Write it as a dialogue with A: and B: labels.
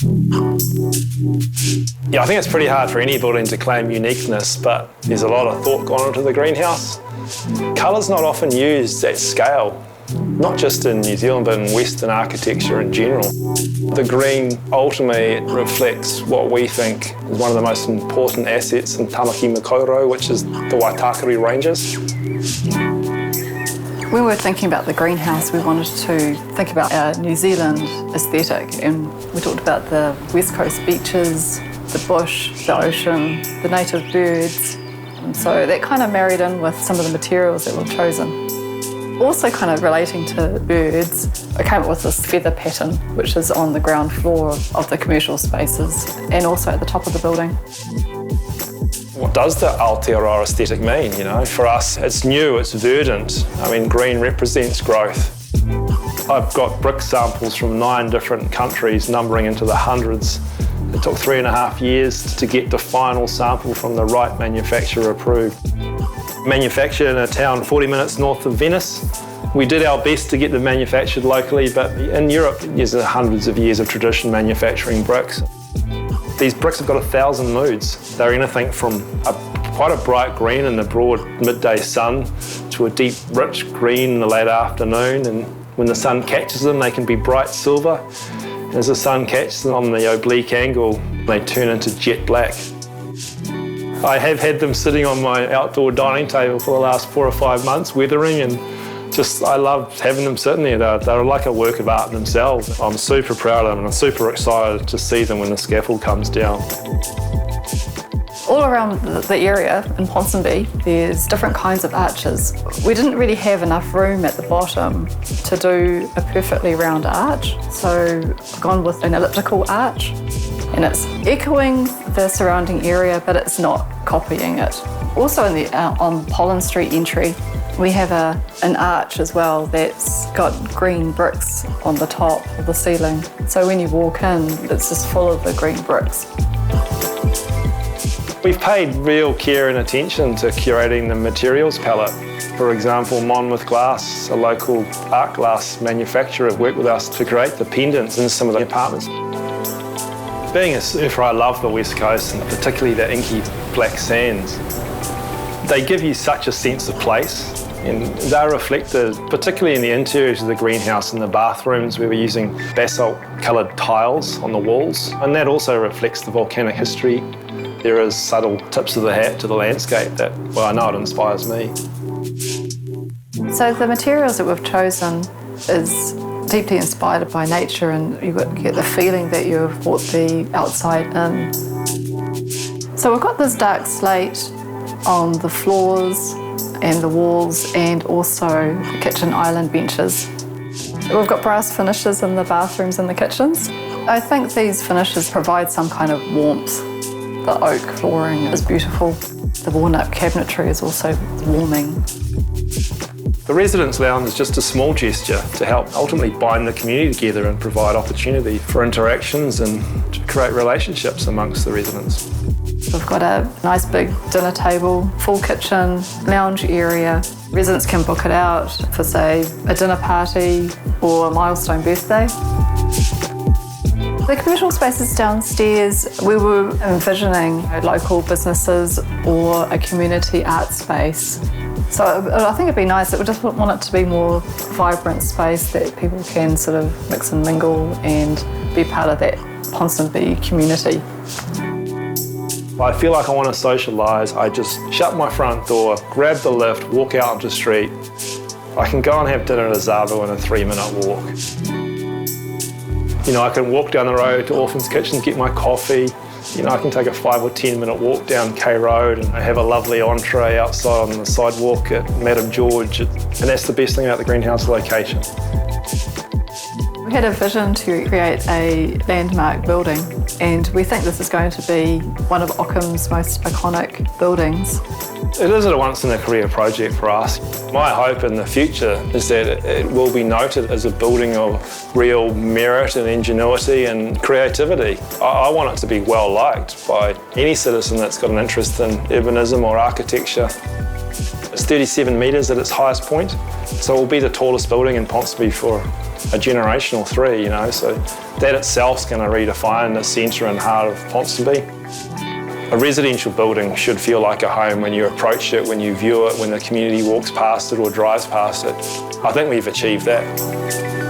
A: Yeah, I think it's pretty hard for any building to claim uniqueness, but there's a lot of thought gone into the greenhouse. Colour's not often used at scale, not just in New Zealand, but in Western architecture in general. The green ultimately reflects what we think is one of the most important assets in Tamaki Makaurau, which is the Waitakere Ranges.
B: When we were thinking about the greenhouse, we wanted to think about our New Zealand aesthetic, and we talked about the West Coast beaches, the bush, the ocean, the native birds. And so that kind of married in with some of the materials that we've chosen. Also kind of relating to birds, I came up with this feather pattern, which is on the ground floor of the commercial spaces and also at the top of the building.
A: What does the Aotearoa aesthetic mean? You know, for us, it's new, it's verdant. I mean, green represents growth. I've got brick samples from 9 different countries, numbering into the hundreds. It took 3.5 years to get the final sample from the right manufacturer approved. Manufactured in a town 40 minutes north of Venice. We did our best to get them manufactured locally, but in Europe, there's hundreds of years of tradition manufacturing bricks. These bricks have got 1,000 moods. They're anything from quite a bright green in the broad midday sun to a deep, rich green in the late afternoon. And when the sun catches them, they can be bright silver. As the sun catches them on the oblique angle, they turn into jet black. I have had them sitting on my outdoor dining table for the last 4 or 5 months, weathering, and I love having them sitting there. They're like a work of art themselves. I'm super proud of them and I'm super excited to see them when the scaffold comes down.
B: All around the area in Ponsonby, there's different kinds of arches. We didn't really have enough room at the bottom to do a perfectly round arch, so I've gone with an elliptical arch. And it's echoing the surrounding area, but it's not copying it. Also on Pollen Street entry, we have an arch as well that's got green bricks on the top of the ceiling. So when you walk in, it's just full of the green bricks.
A: We've paid real care and attention to curating the materials palette. For example, Monmouth Glass, a local art glass manufacturer, worked with us to create the pendants in some of the apartments. Being a surfer, I love the West Coast, and particularly the inky black sands. They give you such a sense of place, and they're reflected particularly in the interiors of the greenhouse and the bathrooms, where we're using basalt-coloured tiles on the walls, and that also reflects the volcanic history. There is subtle tips of the hat to the landscape that, well, I know it inspires me.
B: So the materials that we've chosen is deeply inspired by nature, and you get the feeling that you've brought the outside in. So we've got this dark slate on the floors and the walls, and also the kitchen island benches. We've got brass finishes in the bathrooms and the kitchens. I think these finishes provide some kind of warmth. The oak flooring is beautiful. The walnut cabinetry is also warming.
A: The Residence Lounge is just a small gesture to help ultimately bind the community together and provide opportunity for interactions and to create relationships amongst the residents.
B: We've got a nice big dinner table, full kitchen, lounge area. Residents can book it out for, say, a dinner party or a milestone birthday. The commercial spaces downstairs, we were envisioning local businesses or a community art space. So I think it'd be nice, we just want it to be more vibrant space that people can sort of mix and mingle and be part of that Ponsonby community.
A: I feel like I want to socialise. I just shut my front door, grab the lift, walk out onto the street. I can go and have dinner at a Zavo in a 3-minute walk. You know, I can walk down the road to Orphan's Kitchen, get my coffee. You know, I can take a 5 or 10 minute walk down K Road and have a lovely entree outside on the sidewalk at Madame George. And that's the best thing about the greenhouse location.
B: We had a vision to create a landmark building, and we think this is going to be one of Ockham's most iconic buildings.
A: It is a once-in-a-career project for us. My hope in the future is that it will be noted as a building of real merit and ingenuity and creativity. I want it to be well liked by any citizen that's got an interest in urbanism or architecture. It's 37 metres at its highest point, so it will be the tallest building in Ponsonby for a generation or 3, you know, so That itself is going to redefine the centre and heart of Ponsonby. A residential building should feel like a home when you approach it, when you view it, when the community walks past it or drives past it. I think we've achieved that.